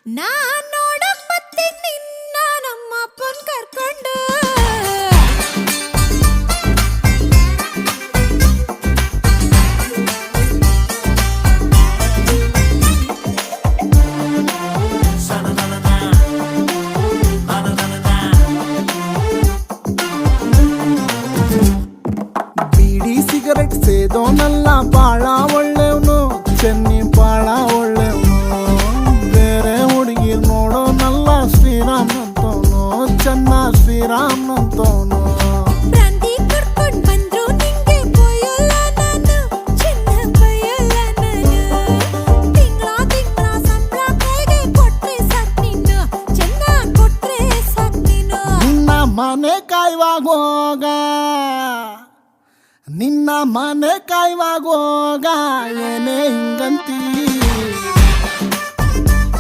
ನಾನ್ ನೋಡಕ್ ಬರ್ತೀನಿ ನಿನ್ನ ನಮ್ಮಪ್ಪನ್ ಕರ್ಕೊಂಡು. ಬೀಡಿ ಸಿಗರೆಟ್ ಸೇದೋನಲ್ಲ ಬಾಳ ಒಳ್ಳೆವ್ನು, ಚೆನ್ನಿ ಬಾಳ ಒಳ್ಳೆವ್ನು. ಬೇರೆ ಹುಡುಗಿರ್ ನೋಡೋನಲ್ಲ ಶ್ರೀರಾಮ್ನಂತವನು, ಚೆನ್ನ ಶ್ರೀರಾಮ್ನಂತವನು. ಪ್ರಾಂತಿ ಕರ್ಕೊಂಡ್ ಬಂದ್ರು ನಿಂಗೆ ಬೈಯಲ್ಲ ನಾನು, ಚೆನ್ನಾಗ್ ಬೈಯಲ್ಲ ನಾನು. ತಿಂಗ್ಳ ಸಂಬ್ಳ ಕೈಗೆ ಕೊಟ್ರೆ ಸಾಕ್ ನೀನು, ಚೆನ್ನಾಗ್ ಕೊಟ್ರೆ ಸಾಕ್ ನೀನು. ನಿನ್ನ ಮನೆ ಕಾಯುವಾಗೋಗ, ನಿನ್ನ ಮನೆ ಕಾಯುವಾಗೋಗ ಏನೇ ಹಿಂಗಂತೀಯ.